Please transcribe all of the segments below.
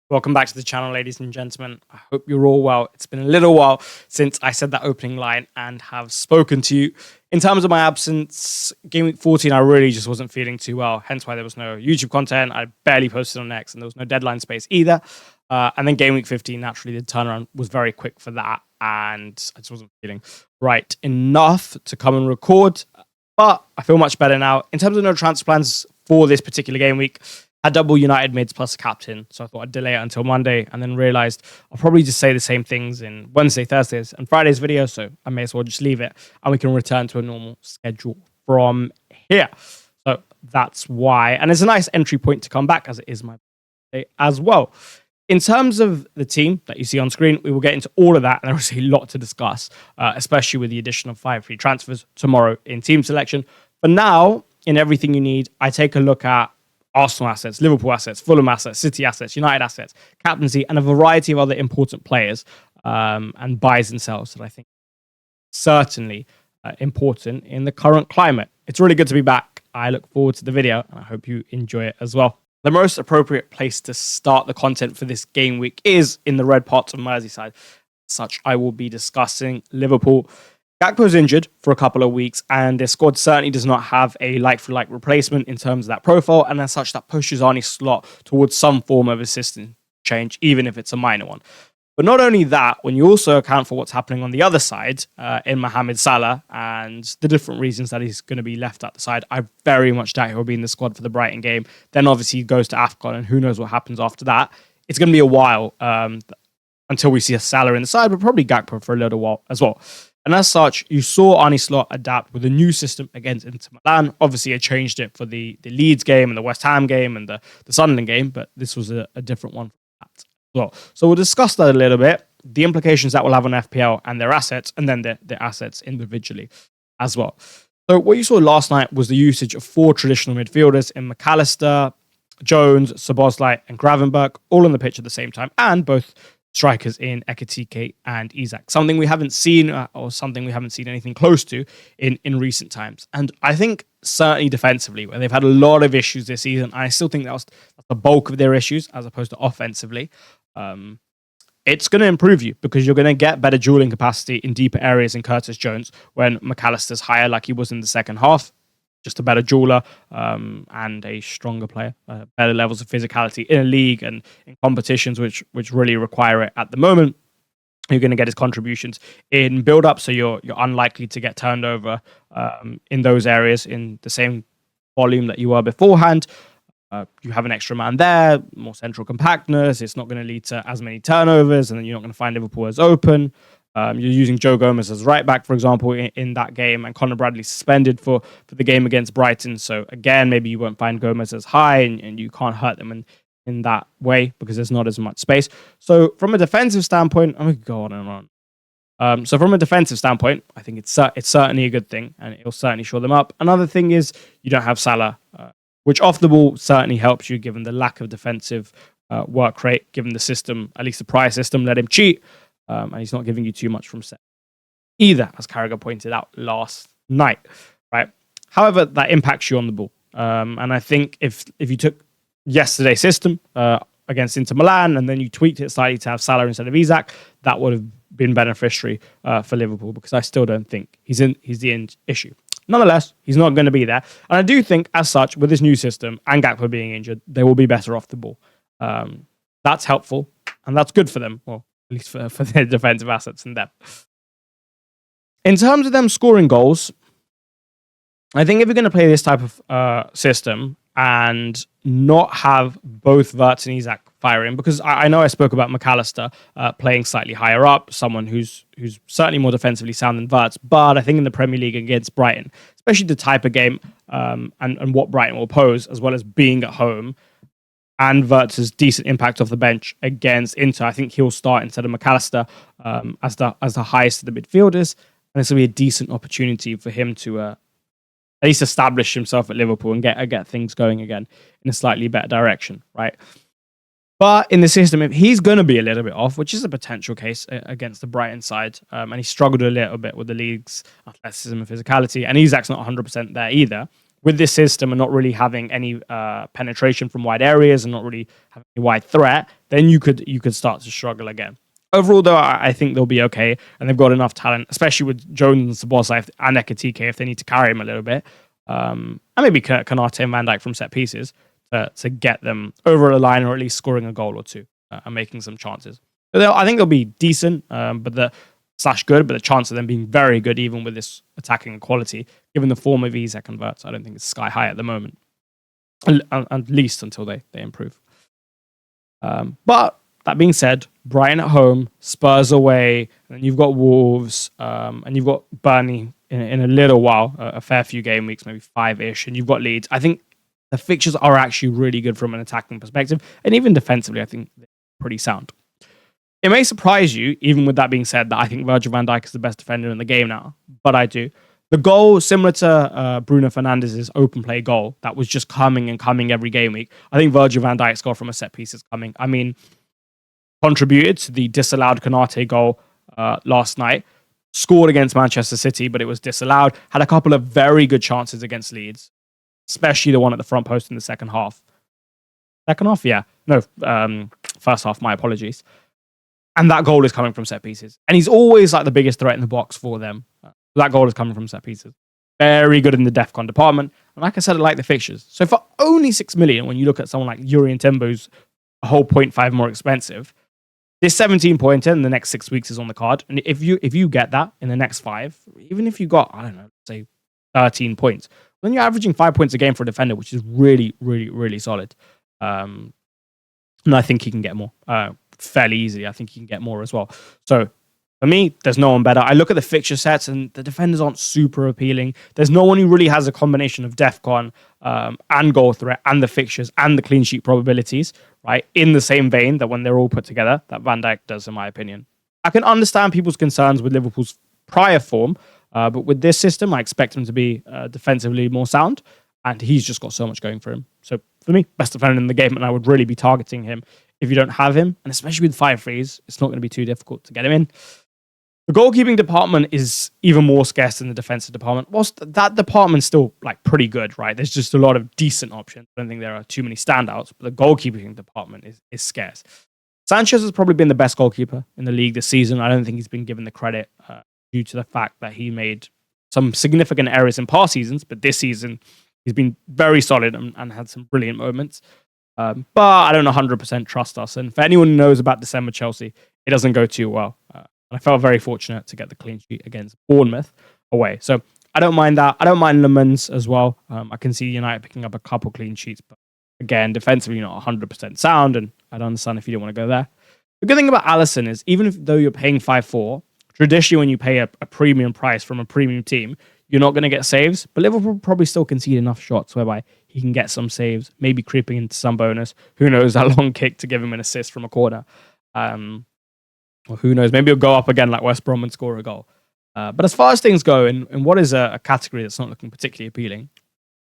Welcome back to the channel, ladies and gentlemen. I hope you're all well. It's been a little while since I said that opening line and have spoken to you. In terms of my absence, Game Week 14, I really just wasn't feeling too well, hence why there was no YouTube content. I barely posted on X, and there was no deadline space either. And then Game Week 15, naturally, the turnaround was very quick for that, and I just wasn't feeling right enough to come and record. But I feel much better now. In terms of no transfer plans for this particular game week, I had double United mids plus a captain, so I thought I'd delay it until Monday, and then realized I'll probably just say the same things in Wednesday, Thursdays, and Friday's video, so I may as well just leave it, and we can return to a normal schedule from here. So that's why, and it's a nice entry point to come back, as it is my birthday as well. In terms of the team that you see on screen, we will get into all of that, and there's a lot to discuss, especially with the addition of 5 free transfers tomorrow in team selection. For now, in everything you need, I take a look at Arsenal assets, Liverpool assets, Fulham assets, City assets, United assets, captaincy, and a variety of other important players and buys and sells that I think certainly important in the current climate. It's really good to be back. I look forward to the video, and I hope you enjoy it as well. The most appropriate place to start the content for this game week is in the red parts of Merseyside. As such, I will be discussing Liverpool. Gakpo's injured for a couple of weeks, and their squad certainly does not have a like-for-like replacement in terms of that profile, and as such, that pushes Arne Slot towards some form of assistant change, even if it's a minor one. But not only that, when you also account for what's happening on the other side in Mohamed Salah and the different reasons that he's going to be left at the side, I very much doubt he'll be in the squad for the Brighton game. Then obviously he goes to AFCON, and who knows what happens after that. It's going to be a while until we see a Salah in the side, but probably Gakpo for a little while as well. And as such, you saw Arne Slot adapt with a new system against Inter Milan. Obviously, I changed it for the Leeds game and the West Ham game and the Sunderland game, but this was a different one for that as well. So we'll discuss that a little bit, the implications that will have on FPL and their assets, and then their assets individually as well. So what you saw last night was the usage of 4 traditional midfielders in McAllister, Jones, Szoboszlai, and Gravenberch, all on the pitch at the same time, and both strikers in Ekitike and Isak. Something we haven't seen, or something we haven't seen anything close to in recent times. And I think certainly defensively, where they've had a lot of issues this season, I still think that's the bulk of their issues as opposed to offensively. It's going to improve you because you're going to get better dueling capacity in deeper areas in Curtis Jones when McAllister's higher like he was in the second half. Just a better jeweler and a stronger player, better levels of physicality in a league and in competitions which really require it at the moment. You're going to get his contributions in build-up, so you're unlikely to get turned over in those areas in the same volume that you were beforehand. You have an extra man there, more central compactness. It's not going to lead to as many turnovers, and then you're not going to find Liverpool as open. You're using Joe Gomez as right back, for example, in that game, and Conor Bradley suspended for the game against Brighton. So again, maybe you won't find Gomez as high, and you can't hurt them in that way because there's not as much space. So from a defensive standpoint, I'm going to go on and on. So from a defensive standpoint, I think it's certainly a good thing, and it'll certainly shore them up. Another thing is you don't have Salah, which off the ball certainly helps you given the lack of defensive work rate, given the system, at least the prior system, let him cheat. And he's not giving you too much from set either, as Carragher pointed out last night, right? However, that impacts you on the ball. And I think if you took yesterday's system against Inter Milan and then you tweaked it slightly to have Salah instead of Isak, that would have been beneficiary for Liverpool, because I still don't think he's the issue. Nonetheless, he's not going to be there. And I do think, as such, with this new system and Gakpo being injured, they will be better off the ball. That's helpful, and that's good for them. Well, at least for their defensive assets and depth. In terms of them scoring goals, I think if you're going to play this type of system and not have both Wirtz and Isak firing, because I know I spoke about McAllister playing slightly higher up, someone who's certainly more defensively sound than Wirtz, but I think in the Premier League against Brighton, especially the type of game and what Brighton will pose, as well as being at home, and Wirtz's decent impact off the bench against Inter, I think he'll start instead of McAllister as the highest of the midfielders, and this will be a decent opportunity for him to at least establish himself at Liverpool and get things going again in a slightly better direction, right? But in the system, if he's going to be a little bit off, which is a potential case against the Brighton side, and he struggled a little bit with the league's athleticism and physicality, and Isak's not 100% there either, with this system and not really having any penetration from wide areas and not really having a wide threat, then you could start to struggle again. Overall, though, I think they'll be okay, and they've got enough talent, especially with Jones, Szoboszlai, and Ekitike, if they need to carry him a little bit, and maybe Konate and Van Dijk from set pieces to get them over a line or at least scoring a goal or two and making some chances. So I think they'll be decent, but the chance of them being very good, even with this attacking quality, given the form of Isak converts, I don't think it's sky high at the moment, at least until they improve. But that being said, Brighton at home, Spurs away, and you've got Wolves, and you've got Burnley in a little while, a fair few game weeks, maybe 5-ish, and you've got Leeds. I think the fixtures are actually really good from an attacking perspective, and even defensively, I think they're pretty sound. It may surprise you, even with that being said, that I think Virgil van Dijk is the best defender in the game now, but I do. The goal, similar to Bruno Fernandes's open play goal, that was just coming and coming every game week. I think Virgil van Dijk's goal from a set piece is coming. I mean, contributed to the disallowed Konate goal last night. Scored against Manchester City, but it was disallowed. Had a couple of very good chances against Leeds, especially the one at the front post in the second half. Second half? Yeah. No, first half. My apologies. And that goal is coming from set pieces. And he's always like the biggest threat in the box for them. That goal is coming from set pieces. Very good in the DEFCON department. And like I said, I like the fixtures. So for only 6 million, when you look at someone like Yuri and Timbo's a whole 0.5 more expensive, this 17-pointer in the next 6 weeks is on the card. And if you get that in the next 5, even if you got, I don't know, say 13 points, then you're averaging 5 points a game for a defender, which is really, really, really solid. And I think he can get more fairly easily. I think he can get more as well. So for me, there's no one better. I look at the fixture sets and the defenders aren't super appealing. There's no one who really has a combination of DEFCON and goal threat and the fixtures and the clean sheet probabilities, right? In the same vein that when they're all put together, that Van Dijk does, in my opinion. I can understand people's concerns with Liverpool's prior form, but with this system, I expect him to be defensively more sound, and he's just got so much going for him. So for me, best defender in the game, and I would really be targeting him if you don't have him, and especially with 5 frees, it's not going to be too difficult to get him in. The goalkeeping department is even more scarce than the defensive department. Whilst that department's still like pretty good, right? There's just a lot of decent options. I don't think there are too many standouts, but the goalkeeping department is scarce. Sanchez has probably been the best goalkeeper in the league this season. I don't think he's been given the credit due to the fact that he made some significant errors in past seasons, but this season he's been very solid and had some brilliant moments. But I don't 100% trust us. And for anyone who knows about December Chelsea, it doesn't go too well. I felt very fortunate to get the clean sheet against Bournemouth away. So I don't mind that. I don't mind Le Mans as well. I can see United picking up a couple clean sheets. But again, defensively, not 100% sound. And I don't understand if you don't want to go there. The good thing about Alisson is even though you're paying 5.4, traditionally when you pay a premium price from a premium team, you're not going to get saves. But Liverpool probably still concede enough shots whereby he can get some saves, maybe creeping into some bonus. Who knows, that long kick to give him an assist from a corner. Or who knows, maybe he'll go up again like West Brom and score a goal. But as far as things go, in what is a category that's not looking particularly appealing,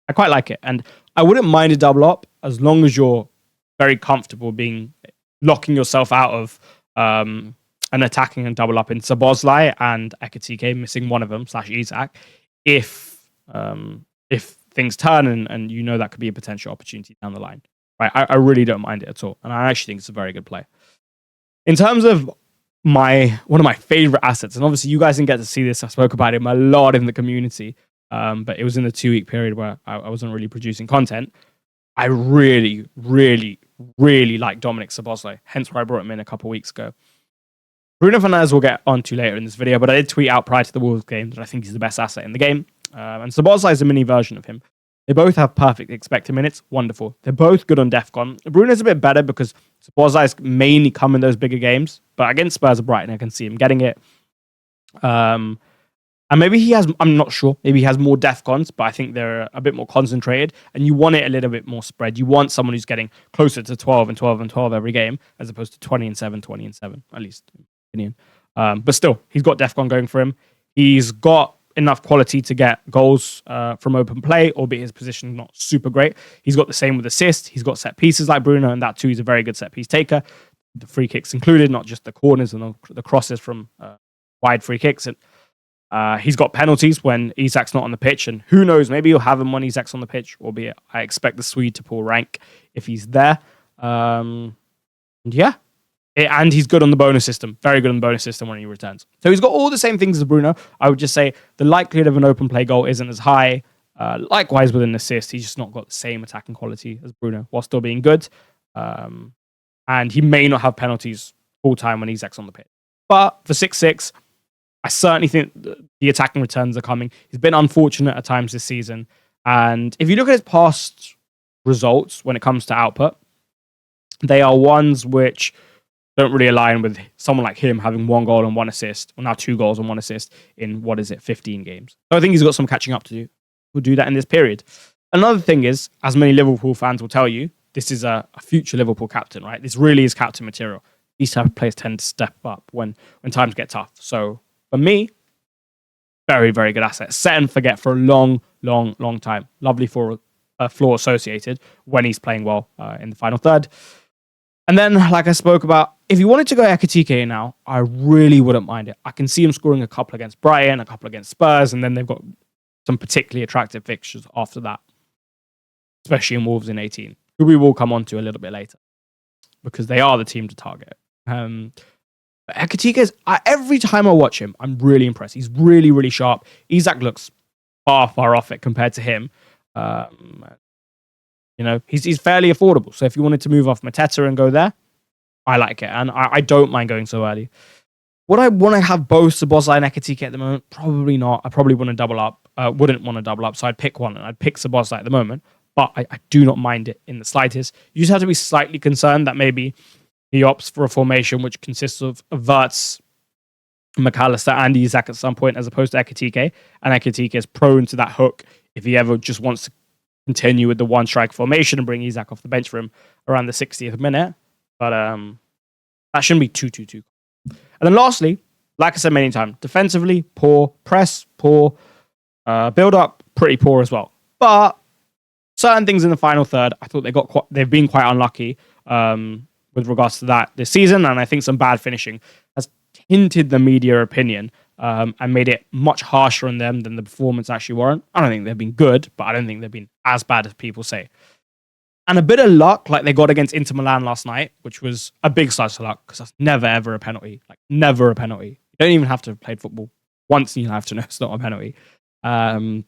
I quite like it. And I wouldn't mind a double up as long as you're very comfortable locking yourself out of an attacking and double up in Szoboszlai and Ekitike, missing one of them, /Isak, if things turn and you know that could be a potential opportunity down the line. Right? I really don't mind it at all. And I actually think it's a very good play. In terms of one of my favorite assets, and obviously you guys didn't get to see this, I spoke about him a lot in the community, but it was in the 2-week period where I wasn't really producing content. I really, really, really like Dominic Szoboszlai, hence why I brought him in a couple of weeks ago. Bruno Fernandes we'll get onto later in this video, but I did tweet out prior to the Wolves game that I think he's the best asset in the game, and Szoboszlai is a mini version of him. They both have perfect expected minutes. Wonderful. They're both good on DEFCON. Bruno's a bit better because Szoboszlai's mainly come in those bigger games. But against Spurs or Brighton, I can see him getting it. And maybe he has, I'm not sure, maybe he has more DEFCONs, but I think they're a bit more concentrated. And you want it a little bit more spread. You want someone who's getting closer to 12 and 12 and 12 every game, as opposed to 20 and 7, 20 and 7, at least in my opinion. But still, he's got DEFCON going for him. He's got enough quality to get goals from open play, albeit his position not super great. He's got the same with assists. He's got set pieces like Bruno, and that too, he's a very good set piece taker. The free kicks included, not just the corners and the crosses from wide free kicks. And He's got penalties when Isak's not on the pitch, and who knows, maybe he'll have him when Isak's on the pitch, albeit I expect the Swede to pull rank if he's there. And he's good on the bonus system, very good on the bonus system when he returns. So he's got all the same things as Bruno. I would just say the likelihood of an open play goal isn't as high. Likewise with an assist, he's just not got the same attacking quality as Bruno while still being good. And he may not have penalties full time when Isak's on the pitch. But for 6-6, I certainly think the attacking returns are coming. He's been unfortunate at times this season. And if you look at his past results when it comes to output, they are ones which don't really align with someone like him having 1 goal and 1 assist, or now 2 goals and 1 assist in, 15 games. So I think he's got some catching up to do. We'll do that in this period. Another thing is, as many Liverpool fans will tell you, this is a future Liverpool captain, right? This really is captain material. These type of players tend to step up when times get tough. So for me, very, very good asset. Set and forget for a long, long, long time. Lovely for floor associated when he's playing well in the final third. And then, like I spoke about, if you wanted to go Ekitike now, I really wouldn't mind it. I can see him scoring a couple against Brighton, a couple against Spurs, and then they've got some particularly attractive fixtures after that, especially in Wolves in 18, who we will come on to a little bit later, because they are the team to target. But Ekitike, every time I watch him, I'm really impressed. He's really, really sharp. Isak looks far, far off it compared to him. He's fairly affordable. So if you wanted to move off Mateta and go there, I like it. And I don't mind going so early. Would I want to have both Szoboszlai and Ekitike at the moment? Probably not. I probably wouldn't want to double up. So I'd pick one, and I'd pick Szoboszlai at the moment. But I do not mind it in the slightest. You just have to be slightly concerned that maybe he opts for a formation which consists of Wirtz, McAllister, and Isak at some point, as opposed to Ekitike. And Ekitike is prone to that hook if he ever just wants to continue with the one strike formation and bring Isak off the bench for him around the 60th minute. But that shouldn't be too. And then lastly, like I said many times, defensively, poor. Press, poor. Build up, pretty poor as well. But certain things in the final third, I thought they've been quite unlucky with regards to that this season. And I think some bad finishing has tinted the media opinion and made it much harsher on them than the performance actually warrant. I don't think they've been good, but I don't think they've been as bad as people say. And a bit of luck, like they got against Inter Milan last night, which was a big slice of luck, because that's never, ever a penalty. Like, never a penalty. You don't even have to have played football once, you have to know it's not a penalty. That's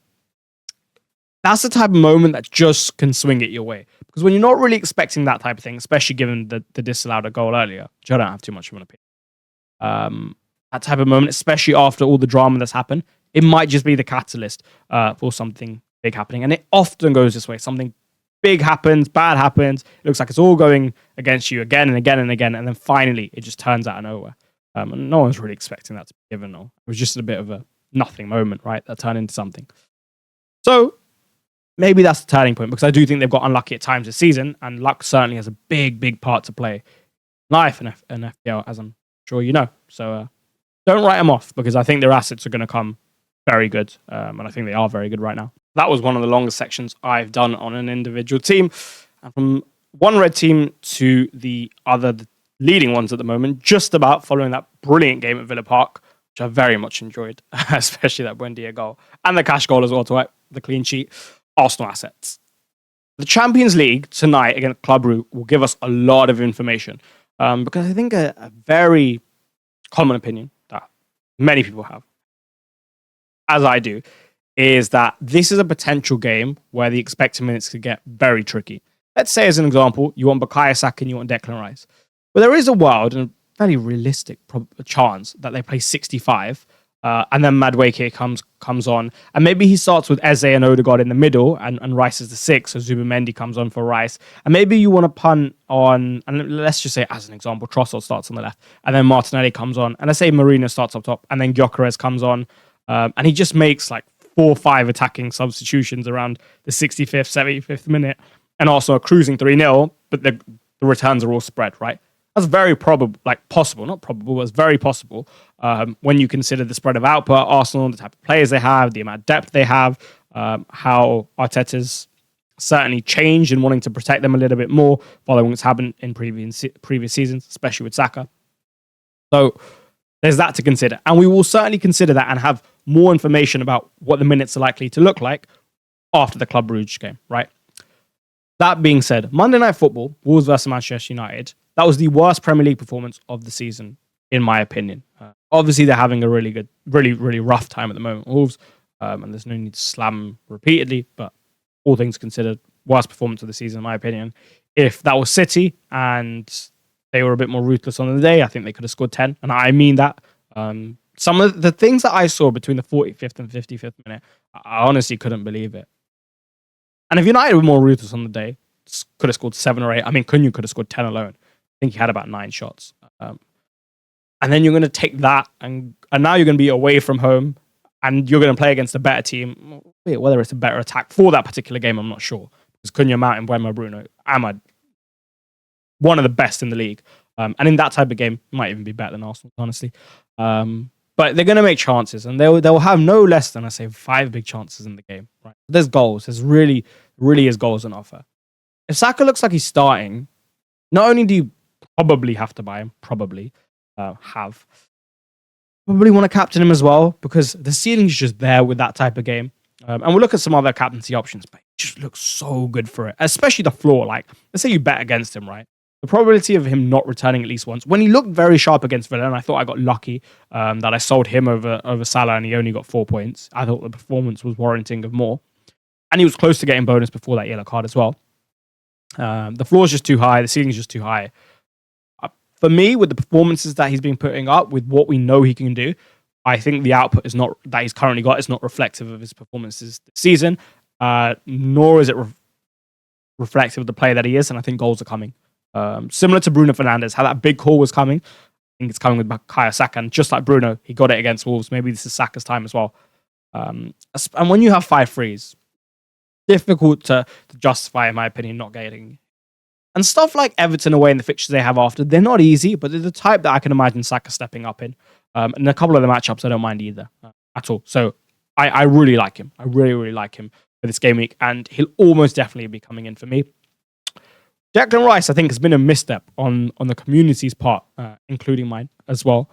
the type of moment that just can swing it your way. Because when you're not really expecting that type of thing, especially given the disallowed a goal earlier, which I don't have too much of an opinion, that type of moment, especially after all the drama that's happened, it might just be the catalyst for something big happening. And it often goes this way. Something big happens, bad happens. It looks like it's all going against you again and again and again. And then finally, it just turns out of nowhere. And no one's really expecting that to be given. It was just a bit of a nothing moment, right? That turned into something. So maybe that's the turning point, because I do think they've got unlucky at times this season. And luck certainly has a big, big part to play in life and FPL, as I'm sure you know. So don't write them off, because I think their assets are going to come very good. And I think they are very good right now. That was one of the longest sections I've done on an individual team. And from one red team to the other, the leading ones at the moment, just about following that brilliant game at Villa Park, which I very much enjoyed, especially that Buendia goal. And the cash goal as well to wipe the clean sheet. Arsenal assets. The Champions League tonight against Club Brugge will give us a lot of information. Because I think a very common opinion that many people have, as I do, is that this is a potential game where the expected minutes could get very tricky. Let's say, as an example, you want Bukayo Saka and you want Declan Rice. But there is a wild and fairly realistic chance that they play 65, and then Madueke comes on. And maybe he starts with Eze and Odegaard in the middle, and Rice is the 6, so Zubimendi comes on for Rice. And maybe you want to punt on, and let's just say, as an example, Trossard starts on the left, and then Martinelli comes on. And let's say Marino starts up top, and then Gyökeres comes on. And he just makes like 4 or 5 attacking substitutions around the 65th, 75th minute, and also cruising 3-0, but the returns are all spread, right? That's very probable, possible, not probable, it's very possible when you consider the spread of output, Arsenal, the type of players they have, the amount of depth they have, how Arteta's certainly changed in wanting to protect them a little bit more following what's happened in previous seasons, especially with Saka. So there's that to consider. And we will certainly consider that and have more information about what the minutes are likely to look like after the Club Brugge game, right? That being said, Monday Night Football, Wolves versus Manchester United, that was the worst Premier League performance of the season, in my opinion. Obviously, they're having a really good, really rough time at the moment, Wolves, and there's no need to slam them repeatedly, but all things considered, worst performance of the season, in my opinion. If that was City and they were a bit more ruthless on the day, I think they could have scored 10, and I mean that. Some of the things that I saw between the 45th and 55th minute, I honestly couldn't believe it. And if United were more ruthless on the day, could have scored 7 or 8. I mean, Cunha could have scored 10 alone. I think he had about 9 shots. And then you're going to take that, and now you're going to be away from home, and you're going to play against a better team. Whether it's a better attack for that particular game, I'm not sure. Because Cunha, Mount, Mbeumo, Bruno, Ahmad, one of the best in the league. And in that type of game, might even be better than Arsenal, honestly. But they're going to make chances, and they'll have no less than, I say, 5 big chances in the game. Right? There's goals. There's really is goals on offer. If Saka looks like he's starting, not only do you probably have to buy him, probably want to captain him as well, because the ceiling's just there with that type of game. And we'll look at some other captaincy options, but it just looks so good for it, especially the floor. Like, let's say you bet against him, right? The probability of him not returning at least once. When he looked very sharp against Villa, and I thought I got lucky that I sold him over Salah and he only got 4 points. I thought the performance was warranting of more. And he was close to getting bonus before that yellow card as well. The floor is just too high. The ceiling's just too high. For me, with the performances that he's been putting up, with what we know he can do, I think the output is not that he's currently got is not reflective of his performances this season, nor is it reflective of the player that he is. And I think goals are coming. Similar to Bruno Fernandes, how that big call was coming. I think it's coming with Bukayo Saka, and just like Bruno, he got it against Wolves. Maybe this is Saka's time as well. And when you have 5 frees, difficult to justify, in my opinion, not getting. And stuff like Everton away in the fixtures they have after, they're not easy, but they're the type that I can imagine Saka stepping up in. And a couple of the matchups I don't mind either at all. So I really like him. I really like him for this game week, and he'll almost definitely be coming in for me. Declan Rice, I think, has been a misstep on the community's part, including mine as well.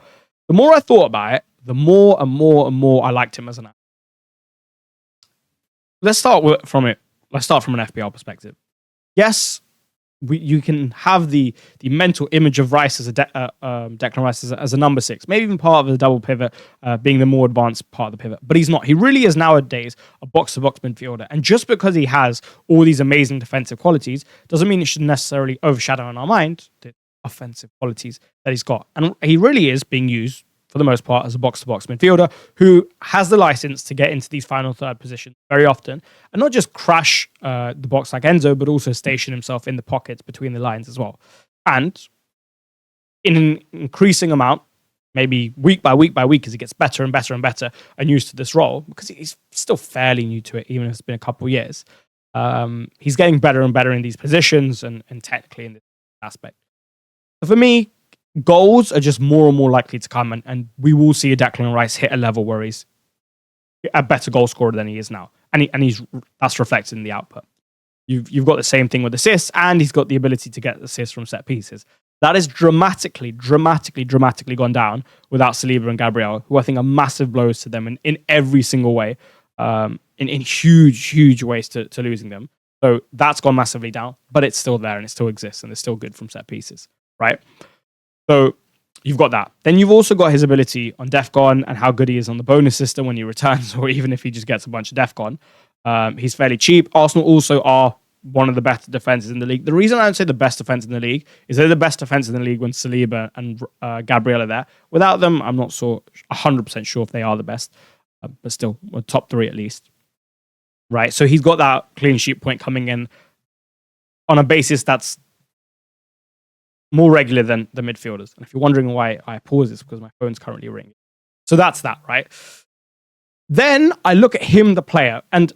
The more I thought about it, the more and more I liked him as an actor. Let's start from an FPL perspective. Yes, you can have the mental image of Rice as Declan Rice as a number 6, maybe even part of the double pivot, being the more advanced part of the pivot. But he's not. He really is nowadays a box-to-box midfielder. And just because he has all these amazing defensive qualities doesn't mean it should necessarily overshadow in our mind the offensive qualities that he's got. And he really is being used, for the most part, as a box-to-box midfielder who has the license to get into these final third positions very often and not just crash the box like Enzo, but also station himself in the pockets between the lines as well. And in an increasing amount, maybe week by week, as he gets better and better and better and used to this role, because he's still fairly new to it, even if it's been a couple of years, he's getting better and better in these positions and technically in this aspect. But for me, goals are just more and more likely to come, and we will see a Declan Rice hit a level where he's a better goal scorer than he is now, and that's reflected in the output. You've got the same thing with assists, and he's got the ability to get assists from set pieces. That is dramatically gone down without Saliba and Gabriel, who I think are massive blows to them in every single way, in huge ways to losing them. So that's gone massively down, but it's still there and it still exists and it's still good from set pieces, right? So you've got that. Then you've also got his ability on DEFCON and how good he is on the bonus system when he returns, or even if he just gets a bunch of DEFCON. He's fairly cheap. Arsenal also are one of the better defenses in the league. The reason I don't say the best defense in the league is they're the best defense in the league when Saliba and Gabriel are there. Without them, I'm not 100% sure if they are the best, but still, top 3 at least. Right? So he's got that clean sheet point coming in on a basis that's more regular than the midfielders. And if you're wondering why I pause, it's because my phone's currently ringing. So that's that, right? Then I look at him, the player, and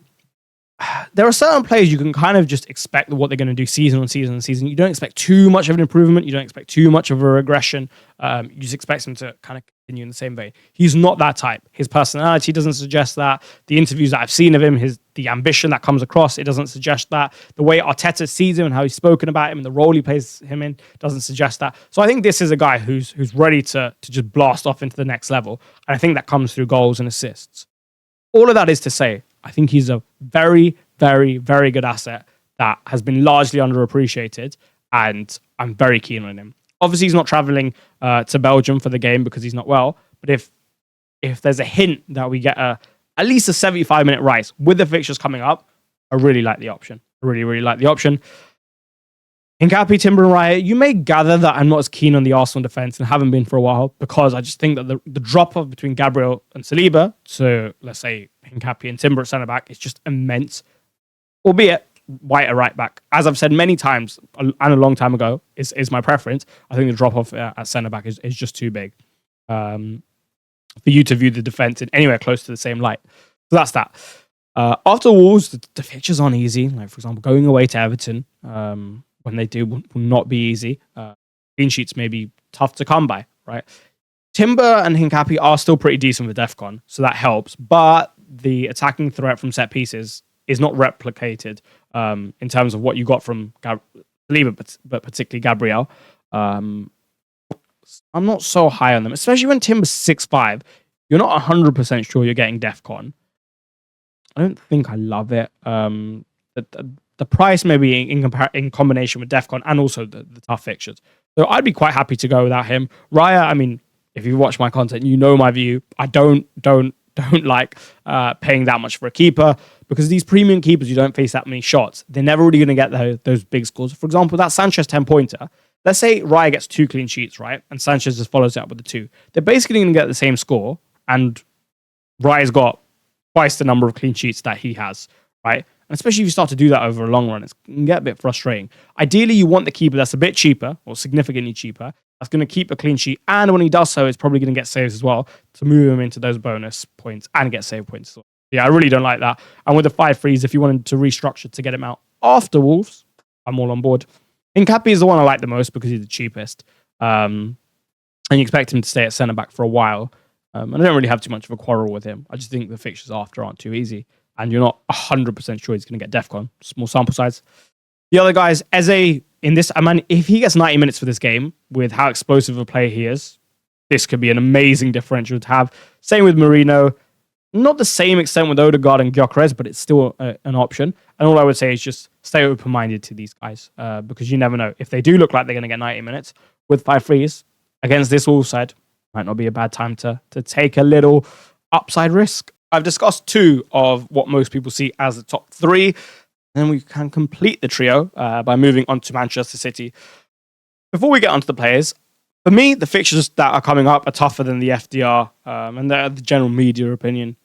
there are certain players you can kind of just expect what they're going to do season on season on season. You don't expect too much of an improvement. You don't expect too much of a regression. you just expect him to kind of continue in the same vein. He's not that type. His personality doesn't suggest that. The interviews that I've seen of him, the ambition that comes across, it doesn't suggest that. The way Arteta sees him and how he's spoken about him and the role he plays him in doesn't suggest that. So I think this is a guy who's ready to just blast off into the next level. And I think that comes through goals and assists. All of that is to say, I think he's a very, very, very good asset that has been largely underappreciated, and I'm very keen on him. Obviously, he's not traveling to Belgium for the game because he's not well, but if there's a hint that we get at least a 75-minute rise with the fixtures coming up, I really like the option. I really, really like the option. Hincapié, Timber and Raya, you may gather that I'm not as keen on the Arsenal defence and haven't been for a while because I just think that the drop-off between Gabriel and Saliba to, let's say, Hincapié and Timber at centre-back is just immense. Albeit, White at right-back, as I've said many times and a long time ago, is my preference. I think the drop-off at centre-back is just too big for you to view the defence in anywhere close to the same light. So that's that. After Wolves, the fixtures aren't easy. Like, for example, going away to Everton, when they do, will not be easy. Clean sheets may be tough to come by, right? Timber and Hincapié are still pretty decent with DEFCON, so that helps. But the attacking threat from set pieces is not replicated in terms of what you got from Saliba, but particularly Gabriel. I'm not so high on them, especially when Timber's 6'5". You're not 100% sure you're getting DEFCON. I don't think I love it. The price maybe in combination with DEFCON and also the tough fixtures. So I'd be quite happy to go without him. Raya, I mean, if you watch my content, you know my view. I don't like paying that much for a keeper because these premium keepers, you don't face that many shots. They're never really going to get those big scores. For example, that Sanchez 10-pointer, let's say Raya gets 2 clean sheets, right? And Sanchez just follows it up with the 2. They're basically going to get the same score, and Raya's got twice the number of clean sheets that he has, right? And especially if you start to do that over a long run, it can get a bit frustrating. Ideally, you want the keeper that's a bit cheaper or significantly cheaper, that's going to keep a clean sheet. And when he does so, it's probably going to get saves as well to move him into those bonus points and get save points. So, yeah, I really don't like that. And with the 5-3s, if you wanted to restructure to get him out after Wolves, I'm all on board. Hincapié is the one I like the most because he's the cheapest. And you expect him to stay at centre-back for a while. And I don't really have too much of a quarrel with him. I just think the fixtures after aren't too easy. And you're not 100% sure he's going to get DEFCON. Small sample size. The other guys, Eze, in this, I mean, if he gets 90 minutes for this game, with how explosive a player he is, this could be an amazing differential to have. Same with Marino. Not the same extent with Odegaard and Gyökeres, but it's still an option. And all I would say is just stay open-minded to these guys because you never know. If they do look like they're going to get 90 minutes with 5-3s against this Wolves side, might not be a bad time to take a little upside risk. I've discussed 2 of what most people see as the top 3. Then we can complete the trio by moving on to Manchester City. Before we get onto the players, for me, the fixtures that are coming up are tougher than the FDR, and the general media opinion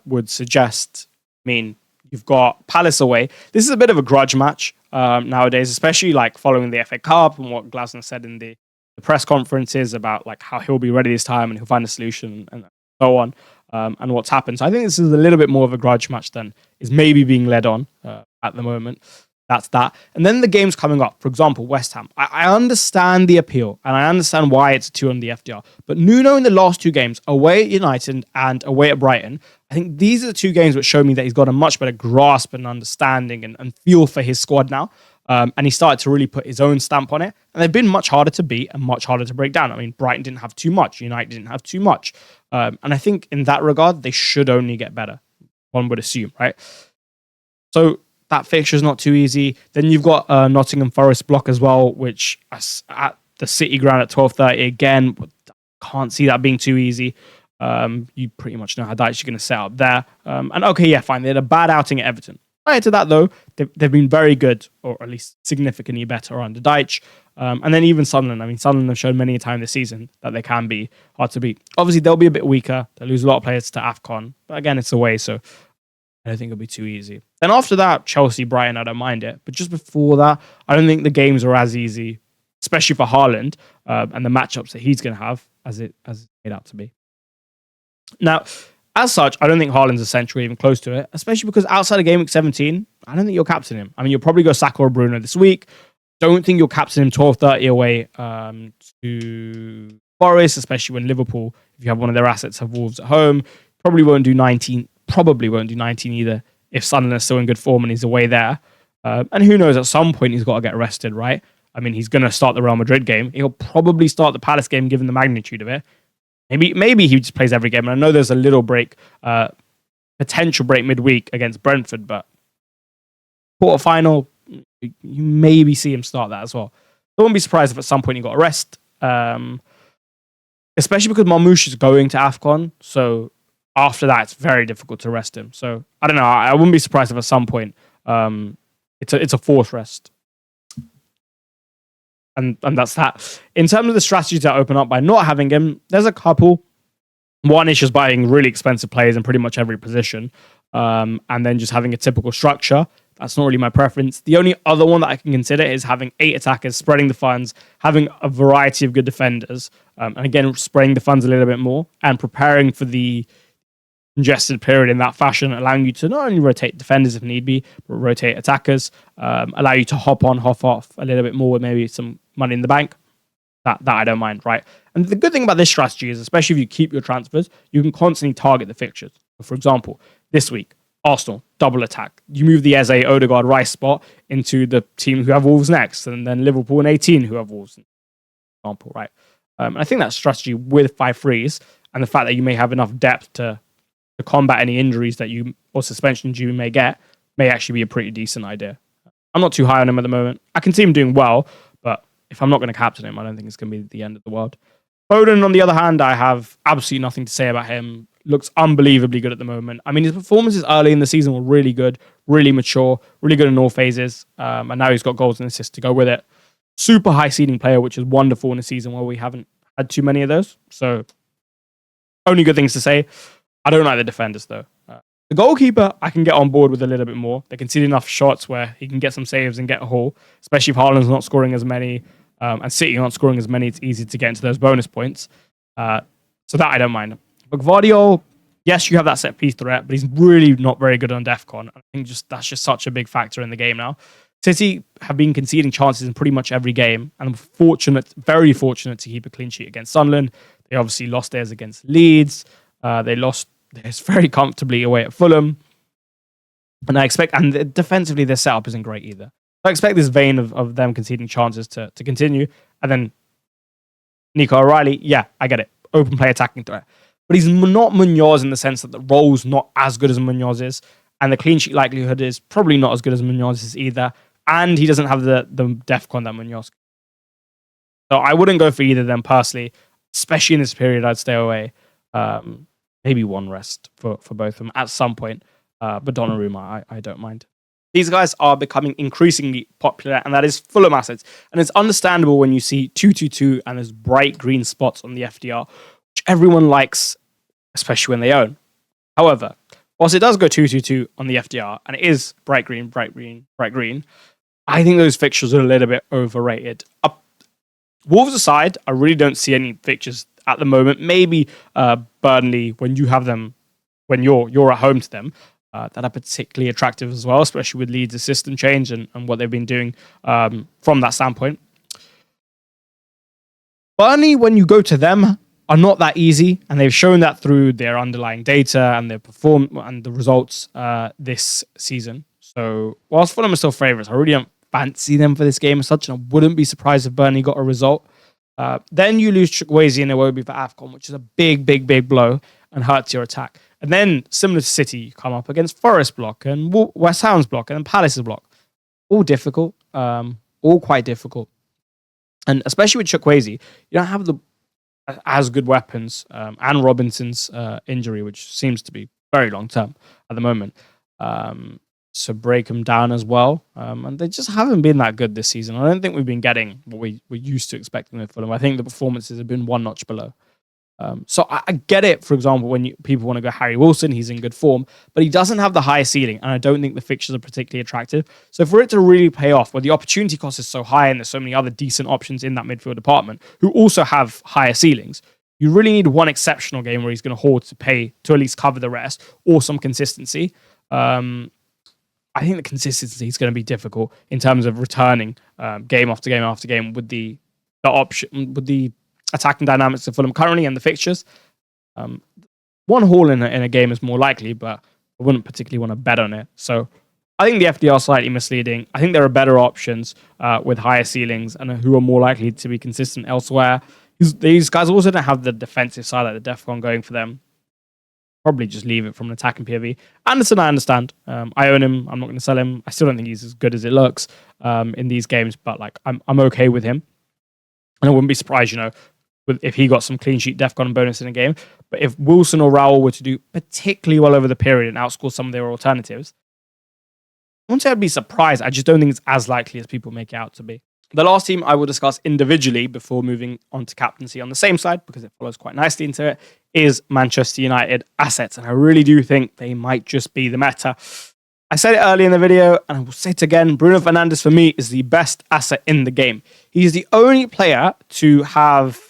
would suggest. I mean, you've got Palace away. This is a bit of a grudge match nowadays, especially like following the FA Cup and what Glasner said in the press conferences about like how he'll be ready this time and he'll find a solution and so on, and what's happened. So I think this is a little bit more of a grudge match than is maybe being led on at the moment. That's that. And then the games coming up, for example, West Ham. I understand the appeal and I understand why it's a 2 on the FDR. But Nuno in the last 2 games, away at United and away at Brighton, I think these are the 2 games which show me that he's got a much better grasp and understanding and feel for his squad now. And he started to really put his own stamp on it. And they've been much harder to beat and much harder to break down. I mean, Brighton didn't have too much. United didn't have too much. And I think in that regard, they should only get better, one would assume, right? So that fixture is not too easy. Then you've got Nottingham Forest block as well, which at the City ground at 12:30 again, can't see that being too easy. You pretty much know how Dyche is going to set up there. And okay, yeah, fine. They had a bad outing at Everton. Prior to that, though, they've been very good, or at least significantly better under Dyche. And then even Sunderland. I mean, Sunderland have shown many a time this season that they can be hard to beat. Obviously, they'll be a bit weaker. They'll lose a lot of players to AFCON. But again, it's away, so I don't think it'll be too easy. Then after that, Chelsea, Brighton, I don't mind it. But just before that, I don't think the games are as easy, especially for Haaland and the matchups that he's going to have as it's made out to be. Now, as such, I don't think Haaland's essential, even close to it, especially because outside of GameWeek17, I don't think you'll captain him. I mean, you'll probably go Saka or Bruno this week. Don't think you'll captain him 12:30 away to Forest, especially when Liverpool, if you have one of their assets, have Wolves at home. Probably won't do 19. Probably won't do 19 either if Sunderland is still in good form and he's away there. And who knows, at some point he's got to get rested, right? I mean, he's going to start the Real Madrid game. He'll probably start the Palace game given the magnitude of it. Maybe he just plays every game. And I know there's a little break, potential break midweek against Brentford, but quarterfinal, you maybe see him start that as well. I wouldn't be surprised if at some point he got a rest, especially because Marmoush is going to AFCON. So after that, it's very difficult to rest him. So I don't know. I wouldn't be surprised if at some point it's a forced rest. And that's that. In terms of the strategies that open up by not having him, there's a couple. One is just buying really expensive players in pretty much every position, and then just having a typical structure. That's not really my preference. The only other one that I can consider is having 8 attackers, spreading the funds, having a variety of good defenders, and again, spreading the funds a little bit more, and preparing for the congested period in that fashion, allowing you to not only rotate defenders if need be, but rotate attackers, allow you to hop on, hop off a little bit more with maybe some money in the bank. That I don't mind, right? And the good thing about this strategy is, especially if you keep your transfers, you can constantly target the fixtures. For example, this week, Arsenal, double attack. You move the Eze, Odegaard, Rice spot into the team who have Wolves next, and then Liverpool and 18 who have Wolves, for example, right? And I think that strategy with 5 frees and the fact that you may have enough depth to combat any injuries that you or suspensions you may get may actually be a pretty decent idea. I'm not too high on him at the moment. I can see him doing well, but if I'm not going to captain him, I don't think it's going to be the end of the world. Foden, on the other hand, I have absolutely nothing to say about him. Looks unbelievably good at the moment. I mean, his performances early in the season were really good, really mature, really good in all phases. And now he's got goals and assists to go with it. Super high seeding player, which is wonderful in a season where we haven't had too many of those. So, only good things to say. I don't like the defenders, though. The goalkeeper, I can get on board with a little bit more. They concede enough shots where he can get some saves and get a haul, especially if Haaland's not scoring as many and City aren't scoring as many. It's easy to get into those bonus points. So that I don't mind. But Gvardiol, yes, you have that set piece threat, but he's really not very good on DEFCON. I think that's just such a big factor in the game now. City have been conceding chances in pretty much every game, and I'm very fortunate to keep a clean sheet against Sunderland. They obviously lost theirs against Leeds. They lost theirs very comfortably away at Fulham. And defensively, their setup isn't great either. I expect this vein of them conceding chances to continue. And then Nico O'Reilly, yeah, I get it. Open play attacking threat. But he's not Munoz in the sense that the role's not as good as Munoz is. And the clean sheet likelihood is probably not as good as Munoz is either. And he doesn't have the DEFCON that Munoz can. So I wouldn't go for either of them personally. Especially in this period, I'd stay away. Maybe one rest for both of them at some point. But Donnarumma, I don't mind. These guys are becoming increasingly popular, and that is Fulham Assets. And it's understandable when you see 222 and there's bright green spots on the FDR, which everyone likes, especially when they own. However, whilst it does go 222 on the FDR, and it is bright green, I think those fixtures are a little bit overrated. Wolves aside, I really don't see any fixtures at the moment. Maybe Burnley, when you have them, when you're at home to them, that are particularly attractive as well, especially with Leeds' system change and what they've been doing from that standpoint. Burnley, when you go to them, are not that easy, and they've shown that through their underlying data and their the results this season. So whilst Fulham are still favourites, I really don't fancy them for this game as such, and I wouldn't be surprised if Burnley got a result. Then you lose Chukwueze and Iwobi for AFCON, which is a big blow and hurts your attack. And then, similar to City, you come up against Forest block and West Ham's block and then Palace's block. All difficult, all quite difficult. And especially with Chukwueze, you don't have as good weapons, and Robinson's injury, which seems to be very long-term at the moment, to break them down as well. And they just haven't been that good this season. I don't think we've been getting what we're used to expecting with Fulham. I think the performances have been one notch below. So I get it, for example, when people want to go Harry Wilson, he's in good form, but he doesn't have the highest ceiling, and I don't think the fixtures are particularly attractive. So for it to really pay off, where the opportunity cost is so high and there's so many other decent options in that midfield department who also have higher ceilings, you really need one exceptional game where he's going to hoard to pay to at least cover the rest, or some consistency. I think the consistency is going to be difficult in terms of returning game after game after game with the option, with the attacking dynamics of Fulham currently and the fixtures. One haul in a game is more likely, but I wouldn't particularly want to bet on it. So I think the FDR are slightly misleading. I think there are better options with higher ceilings and who are more likely to be consistent elsewhere. These guys also don't have the defensive side like the DEFCON going for them. Probably just leave it from an attacking POV. Anderson, I understand. I own him. I'm not going to sell him. I still don't think he's as good as it looks in these games, but like I'm okay with him. And I wouldn't be surprised, if he got some clean sheet DEFCON bonus in a game. But if Wilson or Raul were to do particularly well over the period and outscore some of their alternatives, I wouldn't say I'd be surprised. I just don't think it's as likely as people make it out to be. The last team I will discuss individually before moving on to captaincy on the same side, because it follows quite nicely into it, is Manchester United Assets. And I really do think they might just be the meta. I said it earlier in the video, and I will say it again. Bruno Fernandes, for me, is the best asset in the game. He's the only player to have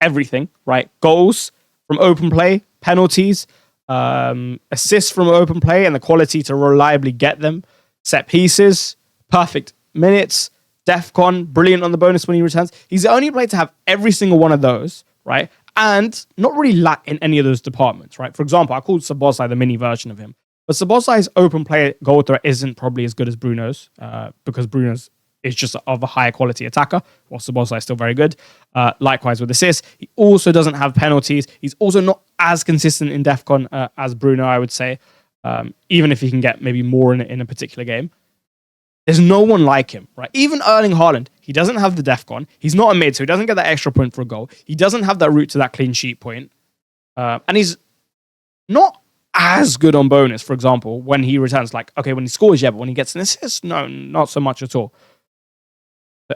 everything, right? Goals from open play, penalties, assists from open play, and the quality to reliably get them, set pieces, perfect minutes, DEFCON, brilliant on the bonus when he returns. He's the only player to have every single one of those, right? And not really lack in any of those departments, right? For example, I called Szoboszlai the mini version of him. But Szoboszlai's open play goal threat isn't probably as good as Bruno's because Bruno's is just of a higher quality attacker, while Szoboszlai is still very good. Likewise with assists. He also doesn't have penalties. He's also not as consistent in DEFCON as Bruno, I would say, even if he can get maybe more in a particular game. There's no one like him, right? Even Erling Haaland, he doesn't have the DEFCON. He's not a mid, so he doesn't get that extra point for a goal. He doesn't have that route to that clean sheet point. And he's not as good on bonus, for example, when he returns. Like, okay, when he scores, yeah, but when he gets an assist, no, not so much at all.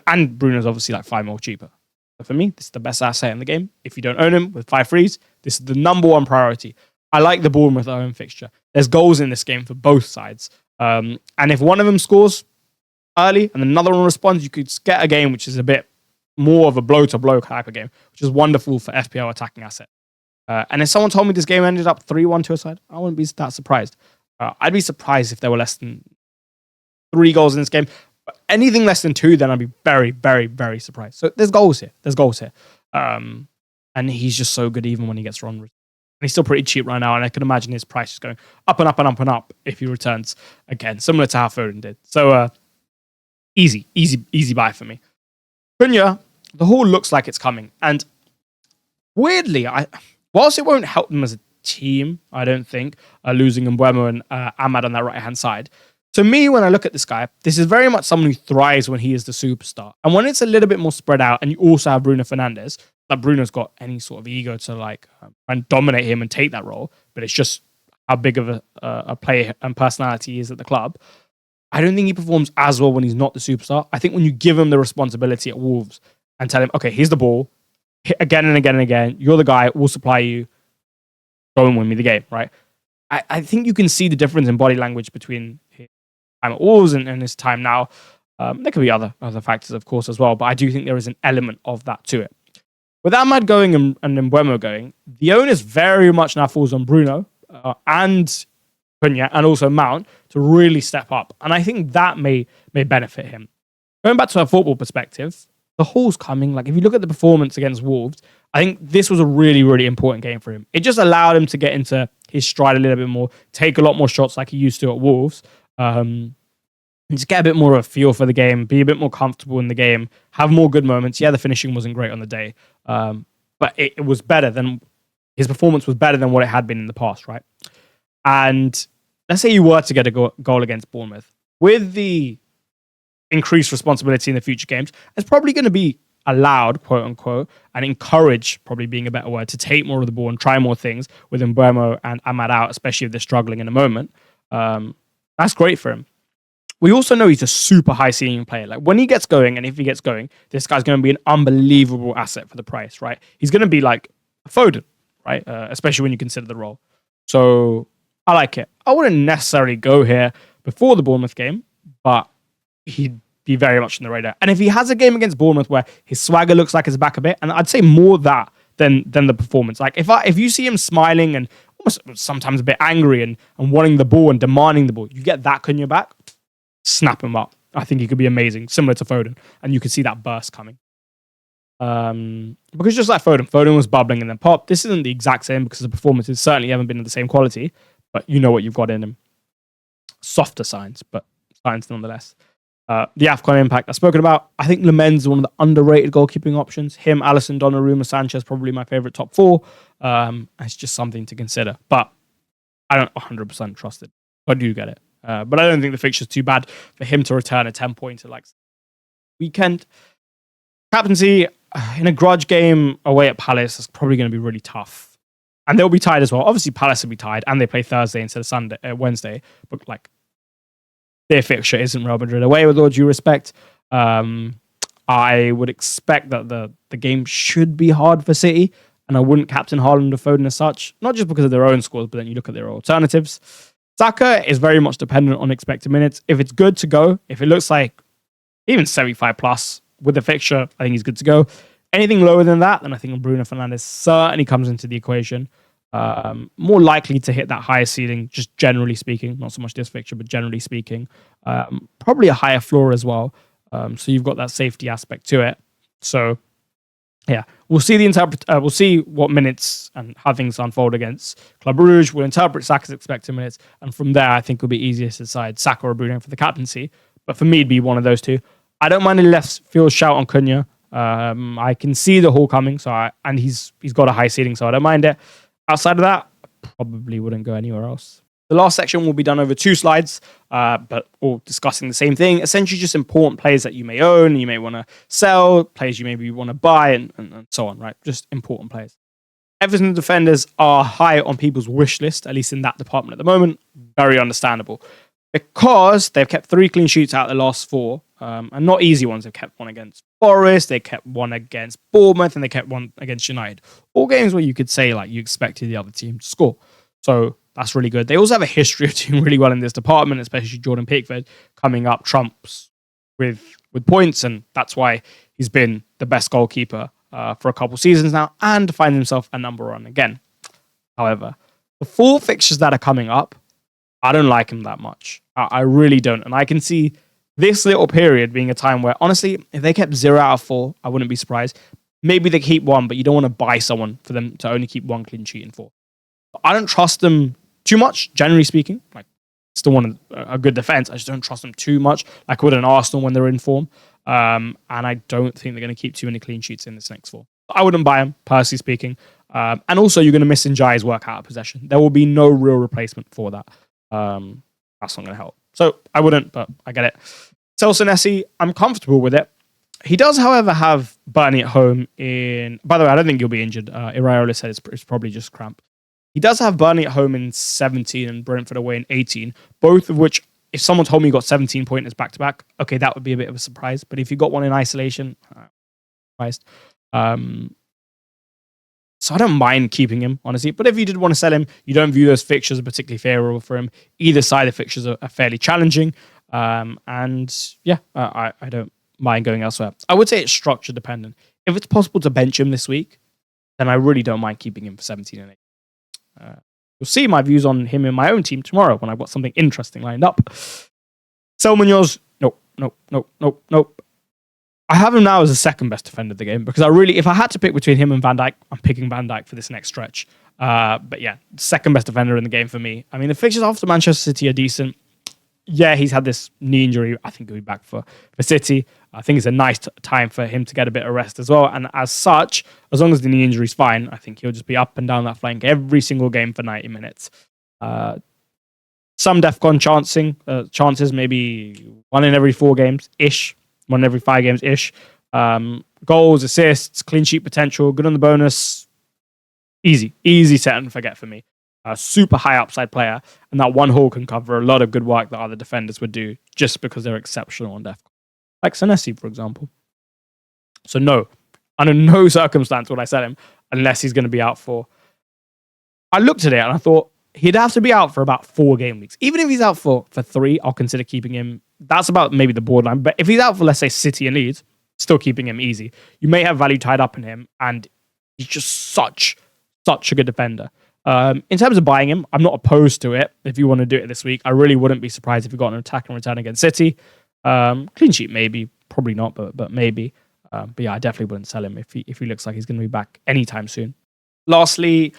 And Bruno's obviously like 5 more cheaper. But for me, this is the best asset in the game. If you don't own him with 5 frees, this is the number one priority. I like the Bournemouth home fixture. There's goals in this game for both sides. And if one of them scores early and another one responds, you could get a game which is a bit more of a blow-to-blow type of game, which is wonderful for FPL attacking asset. And if someone told me this game ended up 3-1 to a side, I wouldn't be that surprised. I'd be surprised if there were less than 3 goals in this game. But anything less than 2, then I'd be very, very, very surprised. So there's goals here. And he's just so good even when he gets run. And he's still pretty cheap right now, and I can imagine his price is going up and up and up and up if he returns again, similar to how Foden did. So easy buy for me. Cunha, the haul looks like it's coming. And weirdly, whilst it won't help them as a team, I don't think, losing Mbeumo and Ahmad on that right-hand side, to me, when I look at this guy, this is very much someone who thrives when he is the superstar. And when it's a little bit more spread out, and you also have Bruno Fernandes, like Bruno's got any sort of ego to like and dominate him and take that role, but it's just how big of a player and personality he is at the club. I don't think he performs as well when he's not the superstar. I think when you give him the responsibility at Wolves and tell him, okay, here's the ball, hit again and again and again, you're the guy, we'll supply you, go and win me the game, right? I think you can see the difference in body language between his time at Wolves and his time now. There could be other factors, of course, as well, but I do think there is an element of that to it. With Ahmad going and Mbeumo going, the onus very much now falls on Bruno and Cunha and also Mount to really step up. And I think that may benefit him. Going back to a football perspective, the haul's coming. Like, if you look at the performance against Wolves, I think this was a really, really important game for him. It just allowed him to get into his stride a little bit more, take a lot more shots like he used to at Wolves, and just get a bit more of a feel for the game, be a bit more comfortable in the game, have more good moments. Yeah, the finishing wasn't great on the day, but it was better than, his performance was better than what it had been in the past, right? And let's say you were to get a goal against Bournemouth. With the increased responsibility in the future games, it's probably going to be allowed, quote unquote, and encouraged, probably being a better word, to take more of the ball and try more things with Mbeumo and Ahmad out, especially if they're struggling in a moment. That's great for him. We also know he's a super high ceiling player. Like, when he gets going, and if he gets going, this guy's going to be an unbelievable asset for the price, right? He's going to be like Foden, right? Especially when you consider the role. So I like it. I wouldn't necessarily go here before the Bournemouth game, but he'd be very much on the radar. And if he has a game against Bournemouth where his swagger looks like it's back a bit, and I'd say more that than the performance. Like, if you see him smiling and almost sometimes a bit angry and wanting the ball and demanding the ball, you get that Cunha back, snap him up. I think he could be amazing, similar to Foden, and you could see that burst coming. Because just like Foden was bubbling and then popped. This isn't the exact same because the performances certainly haven't been of the same quality, but you know what you've got in him. Softer signs, but signs nonetheless. The AFCON impact I've spoken about. I think Lamens is one of the underrated goalkeeping options. Him, Alisson, Donnarumma, Sanchez, probably my favorite top four. It's just something to consider. But I don't 100% trust it. I do get it. But I don't think the fixture's too bad for him to return a 10-pointer like weekend. Captaincy in a grudge game away at Palace is probably going to be really tough. And they'll be tied as well. Obviously, Palace will be tied, and they play Thursday instead of Wednesday. But like, their fixture isn't Real Madrid away, with all due respect. I would expect that the game should be hard for City, and I wouldn't captain Haaland or Foden as such, not just because of their own scores, but then you look at their alternatives. Saka is very much dependent on expected minutes. If it's good to go, if it looks like even 75 plus with the fixture, I think he's good to go. Anything lower than that, then I think Bruno Fernandes certainly comes into the equation. More likely to hit that higher ceiling, just generally speaking, not so much this fixture, but generally speaking. Probably a higher floor as well. So you've got that safety aspect to it. So yeah, we'll see we'll see what minutes and how things unfold against Club Brugge. We'll interpret Saka's expected minutes, and from there, I think it'll be easiest to decide Saka or Bruno for the captaincy. But for me, it'd be one of those two. I don't mind a left field shout on Cunha. I can see the haul coming, and he's got a high ceiling, so I don't mind it. Outside of that, probably wouldn't go anywhere else. The last section will be done over 2 slides, but all discussing the same thing. Essentially, just important players that you may own, you may want to sell, players you maybe want to buy, and so on, right? Just important players. Everton defenders are high on people's wish list, at least in that department at the moment. Very understandable. Because they've kept 3 clean sheets out of the last 4, and not easy ones. They've kept one against Forest, they kept one against Bournemouth, and they kept one against United. All games where you could say like you expected the other team to score. So that's really good. They also have a history of doing really well in this department, especially Jordan Pickford coming up trumps with points, and that's why he's been the best goalkeeper for a couple seasons now, and finds himself a number 1 again. However, the 4 fixtures that are coming up, I don't like him that much. I really don't. And I can see this little period being a time where, honestly, if they kept 0 out of 4, I wouldn't be surprised. Maybe they keep 1, but you don't want to buy someone for them to only keep 1 clean sheet in 4. I don't trust them too much, generally speaking. Like, still want a good defense. I just don't trust them too much, like I would an Arsenal when they're in form. And I don't think they're going to keep too many clean sheets in this next 4. I wouldn't buy them, personally speaking. And also, you're going to miss Njai's work out of possession. There will be no real replacement for that. That's not going to help. So I wouldn't, but I get it. Celso, I'm comfortable with it. He does, however, have Burnley at home in... By the way, I don't think he'll be injured. Iraola said it's probably just cramp. He does have Burnley at home in 17 and Brentford away in 18, both of which, if someone told me he got 17 pointers back-to-back, okay, that would be a bit of a surprise. But if you got one in isolation, surprised. So I don't mind keeping him, honestly. But if you did want to sell him, you don't view those fixtures as particularly favourable for him. Either side of the fixtures are fairly challenging. And yeah, I don't mind going elsewhere. I would say it's structure dependent. If it's possible to bench him this week, then I really don't mind keeping him for 17 and 8. You'll see my views on him in my own team tomorrow when I've got something interesting lined up. Sell Munoz, nope. I have him now as the second best defender of the game because if I had to pick between him and Van Dijk, I'm picking Van Dijk for this next stretch. But yeah, second best defender in the game for me. I mean, the fixtures after Manchester City are decent. Yeah, he's had this knee injury. I think he'll be back for City. I think it's a nice time for him to get a bit of rest as well. And as such, as long as the knee injury's fine, I think he'll just be up and down that flank every single game for 90 minutes. Some DEFCON chances, maybe 1 in every 4 games-ish. 1 in every 5 games-ish. Goals, assists, clean sheet potential, good on the bonus. Easy set and forget for me. A super high upside player, and that 1 haul can cover a lot of good work that other defenders would do just because they're exceptional on DEFCON. Like Senesi, for example. So no, under no circumstance would I sell him unless he's going to be out for... I looked at it and I thought he'd have to be out for about 4 game weeks. Even if he's out for 3, I'll consider keeping him. That's about maybe the borderline. But if he's out for, let's say, City and Leeds, still keeping him easy. You may have value tied up in him, and he's just such a good defender. In terms of buying him, I'm not opposed to it. If you want to do it this week, I really wouldn't be surprised if you got an attack and return against City. Clean sheet, maybe. Probably not, but maybe. But yeah, I definitely wouldn't sell him if he looks like he's going to be back anytime soon. Lastly,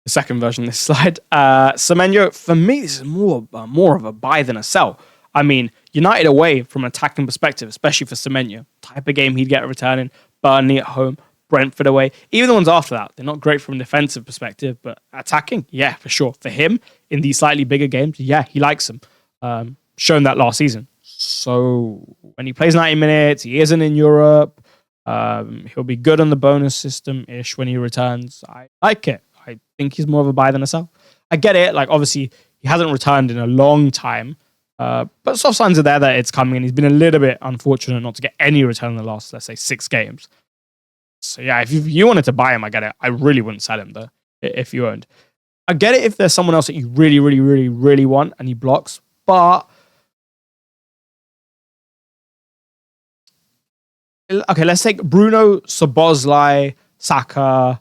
the second version of this slide, Semenyo. For me, this is more of a buy than a sell. I mean, United away from an attacking perspective, especially for Semenyo, type of game he'd get returning. Burnley at home, Brentford away. Even the ones after that, they're not great from a defensive perspective, but attacking, yeah, for sure. For him, in these slightly bigger games, yeah, he likes them. Shown that last season. So when he plays 90 minutes, he isn't in Europe. He'll be good on the bonus system-ish when he returns. I like it. I think he's more of a buy than a sell. I get it. Like, obviously, he hasn't returned in a long time. But soft signs are there that it's coming, and he's been a little bit unfortunate not to get any return in the last, let's say, 6 games. So yeah, if you wanted to buy him, I get it. I really wouldn't sell him, though, if you owned. I get it if there's someone else that you really, really, really, really want and he blocks, but okay, let's take Bruno, Szoboszlai, Saka,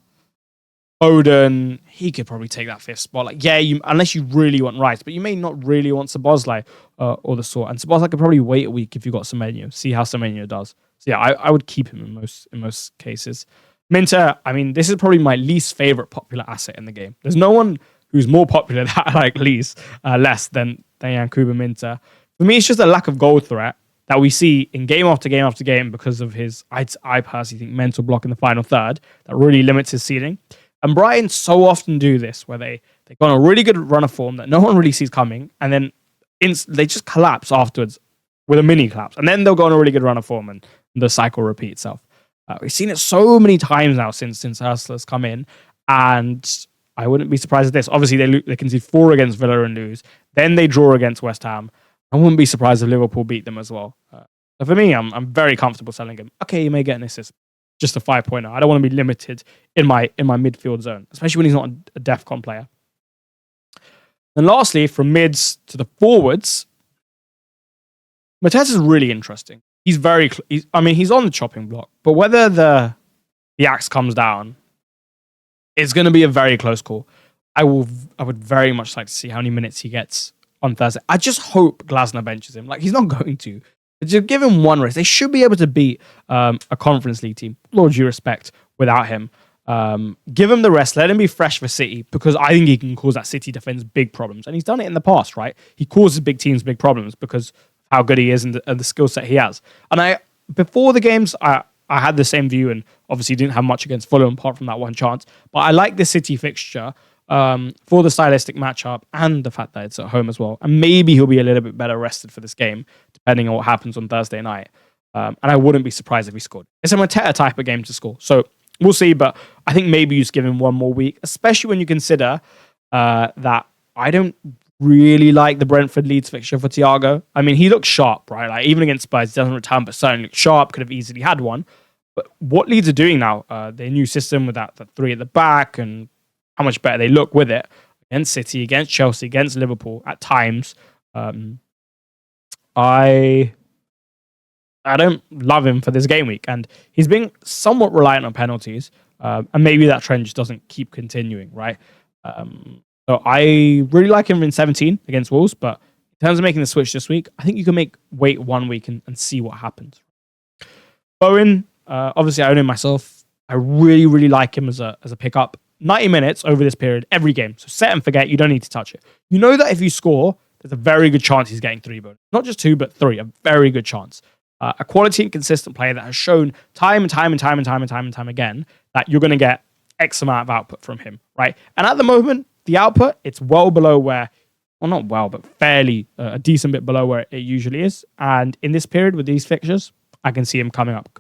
Foden. He could probably take that 5th spot. Like, yeah, unless you really want Rice, but you may not really want Szoboszlai or the sort. And Szoboszlai could probably wait a week if you got Semenyo. See how Semenyo does. So yeah, I would keep him in most cases. Minter, I mean, this is probably my least favorite popular asset in the game. There's no one who's more popular that I like less than Yankuba Minter. For me, it's just a lack of goal threat that we see in game after game after game because of his, I personally think, mental block in the final third that really limits his ceiling. And Brighton so often do this where they go on a really good run of form that no one really sees coming, and then they just collapse afterwards with a mini collapse. And then they'll go on a really good run of form and the cycle repeats itself. We've seen it so many times now since Ursula's come in, and I wouldn't be surprised at this. Obviously, they concede 4 against Villa and lose. Then they draw against West Ham. I wouldn't be surprised if Liverpool beat them as well. So for me, I'm very comfortable selling him. Okay, you may get an assist, just a 5-pointer. I don't want to be limited in my midfield zone, especially when he's not a DEFCON player. And lastly, from mids to the forwards, Mateta is really interesting. He's he's on the chopping block, but whether the axe comes down, it's going to be a very close call. I would very much like to see how many minutes he gets on Thursday. I just hope Glasner benches him. Like, he's not going to. But just give him one race. They should be able to beat a Conference League team, with all due respect, without him. Give him the rest. Let him be fresh for City, because I think he can cause that City defense big problems. And he's done it in the past, right? He causes big teams big problems because how good he is and the skill set he has. And before the games, I had the same view, and obviously didn't have much against Fulham apart from that one chance. But I like the City fixture for the stylistic matchup and the fact that it's at home as well. And maybe he'll be a little bit better rested for this game, depending on what happens on Thursday night. And I wouldn't be surprised if he scored. It's a Mateta type of game to score. So we'll see, but I think maybe you just give him one more week, especially when you consider that I don't really like the Brentford Leeds fixture for Thiago. I mean, he looks sharp, right? Like, even against Spurs, he doesn't return, but certainly looks sharp, could have easily had one. But what Leeds are doing now, their new system with the 3 at the back, and how much better they look with it against City, against Chelsea, against Liverpool at times. I don't love him for this game week, and he's been somewhat reliant on penalties, and maybe that trend just doesn't keep continuing, right? So I really like him in 17 against Wolves, but in terms of making the switch this week, I think you can wait 1 week and see what happens. Bowen, obviously I own him myself. I really, really like him as a pickup. 90 minutes over this period, every game. So set and forget, you don't need to touch it. You know that if you score, there's a very good chance he's getting 3 bonus. Not just 2, but 3. A very good chance. A quality and consistent player that has shown time and time again that you're going to get X amount of output from him, right? And at the moment, the output, it's well below where, well, not well, but fairly a decent bit below where it usually is. And in this period with these fixtures, I can see him coming up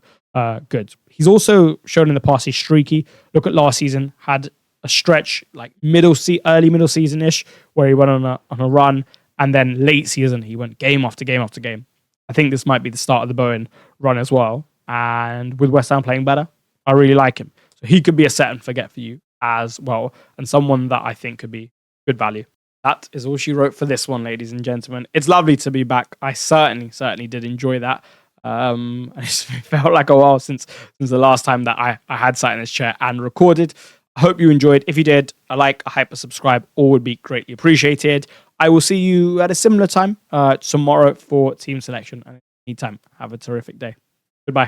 good. He's also shown in the past he's streaky. Look at last season, had a stretch like early middle season-ish where he went on a run, and then late season he went game after game after game. I think this might be the start of the Bowen run as well. And with West Ham playing better, I really like him. So he could be a set and forget for you as well, and someone that I think could be good value. That is all she wrote for this one, ladies and gentlemen. It's lovely to be back. I certainly did enjoy that. It felt like a while since the last time that I had sat in this chair and recorded. I hope you enjoyed. If you did, a like, a hyper subscribe, all would be greatly appreciated. I will see you at a similar time tomorrow for team selection. And anytime, have a terrific day. Goodbye.